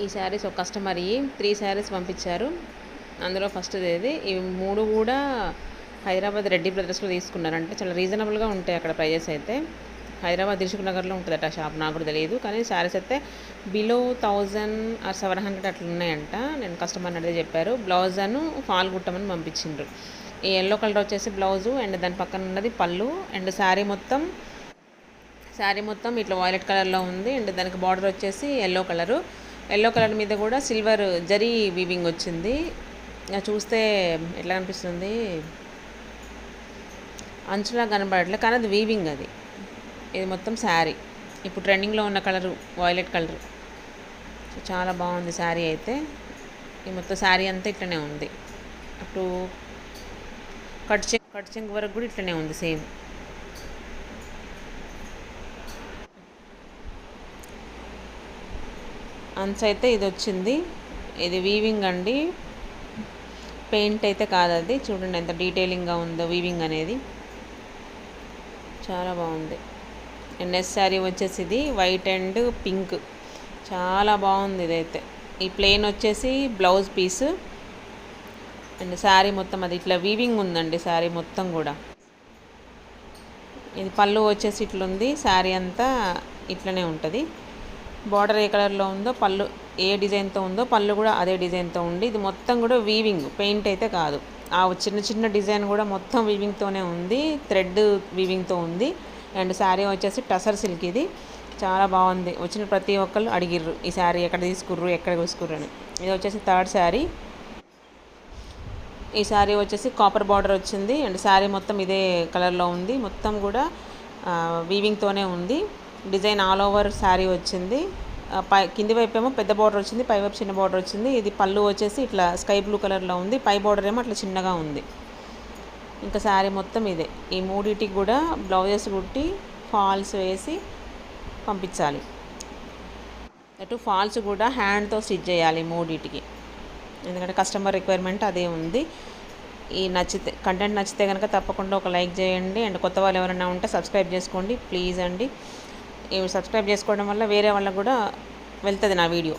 ఈ శారీస్ ఒక కస్టమర్ 3 శారీస్ పంపించారు. అందులో ఫస్ట్ది ఇది. ఇవి 3 కూడా హైదరాబాద్ రెడ్డి బ్రదర్స్లో తీసుకున్నారు. అంటే చాలా రీజనబుల్గా ఉంటాయి అక్కడ ప్రైజెస్ అయితే. హైదరాబాద్ దిల్సుఖ్ నగర్లో ఉంటుందట షాప్, నాకు కూడా తెలియదు. కానీ శారీస్ అయితే బిలో 1000 ఆర్ 700 అట్లా ఉన్నాయంట. నేను కస్టమర్ని అడిగితే చెప్పారు. బ్లౌజ్ అను ఫాల్ కుట్టమని పంపించిండ్రు. ఈ ఎల్లో కలర్ వచ్చేసి బ్లౌజు అండ్ దాని పక్కన ఉన్నది పళ్ళు అండ్ శారీ మొత్తం ఇట్లా వాయిలెట్ కలర్లో ఉంది. అండ్ దానికి బార్డర్ వచ్చేసి ఎల్లో కలర్ మీద కూడా సిల్వర్ జరీ వీవింగ్ వచ్చింది. చూస్తే ఎట్లా అనిపిస్తుంది, అంచులా కనబడట్లే కానీ అది వీవింగ్. ఇది మొత్తం శారీ ఇప్పుడు ట్రెండింగ్లో ఉన్న కలరు వాయిలెట్ కలర్. చాలా బాగుంది శారీ అయితే. ఈ మొత్తం శారీ అంతా ఇట్లనే ఉంది. అటు కట్ చెంగు వరకు కూడా ఇట్లనే ఉంది సేమ్. అంచు అయితే ఇది వచ్చింది. ఇది వీవింగ్ అండి, పెయింట్ అయితే కాదు. అది చూడండి ఎంత డీటెయిలింగ్గా ఉందో వీవింగ్ అనేది. చాలా బాగుంది. నెక్స్ట్ శారీ వచ్చేసి ఇది వైట్ అండ్ పింక్. చాలా బాగుంది ఇదైతే. ఈ ప్లెయిన్ వచ్చేసి బ్లౌజ్ పీస్ అండ్ శారీ మొత్తం అది ఇట్లా వీవింగ్ ఉందండి శారీ మొత్తం కూడా. ఇది పళ్ళు వచ్చేసి ఇట్లుంది. శారీ అంతా ఇట్లనే ఉంటుంది. బార్డర్ ఏ కలర్లో ఉందో, పళ్ళు ఏ డిజైన్తో ఉందో పళ్ళు కూడా అదే డిజైన్తో ఉంది. ఇది మొత్తం కూడా వీవింగ్, పెయింట్ అయితే కాదు. ఆ చిన్న డిజైన్ కూడా మొత్తం వీవింగ్తోనే ఉంది, థ్రెడ్ వీవింగ్తో ఉంది. అండ్ శారీ వచ్చేసి టసర్ సిల్క్. ఇది చాలా బాగుంది. వచ్చిన ప్రతి ఒక్కళ్ళు అడిగిర్రు ఈ శారీ ఎక్కడ తీసుకుర్రు అని. ఇది వచ్చేసి థర్డ్ శారీ. ఈ శారీ వచ్చేసి కాపర్ బార్డర్ వచ్చింది అండ్ శారీ మొత్తం ఇదే కలర్లో ఉంది. మొత్తం కూడా వీవింగ్తోనే ఉంది. డిజైన్ ఆల్ ఓవర్ శారీ వచ్చింది. కింది వైపు ఏమో పెద్ద బార్డర్ వచ్చింది, పై వైపు చిన్న బార్డర్ వచ్చింది. ఇది పళ్ళు వచ్చేసి ఇట్లా స్కై బ్లూ కలర్లో ఉంది, పై బార్డర్ ఏమో అట్లా చిన్నగా ఉంది. ఇంకా శారీ మొత్తం ఇదే. ఈ మూడింటికి కూడా బ్లౌజెస్ కుట్టి ఫాల్స్ వేసి పంపించాలి. అటు ఫాల్స్ కూడా హ్యాండ్తో స్టిచ్ చేయాలి మూడింటికి, ఎందుకంటే కస్టమర్ రిక్వైర్మెంట్ అదే ఉంది. కంటెంట్ నచ్చితే కనుక తప్పకుండా ఒక లైక్ చేయండి. అండ్ కొత్త వాళ్ళు ఎవరైనా ఉంటే సబ్స్క్రైబ్ చేసుకోండి ప్లీజ్ అండి. ఇవి సబ్స్క్రైబ్ చేసుకోవడం వల్ల వేరే వాళ్ళకు కూడా వెళ్తుంది నా వీడియో.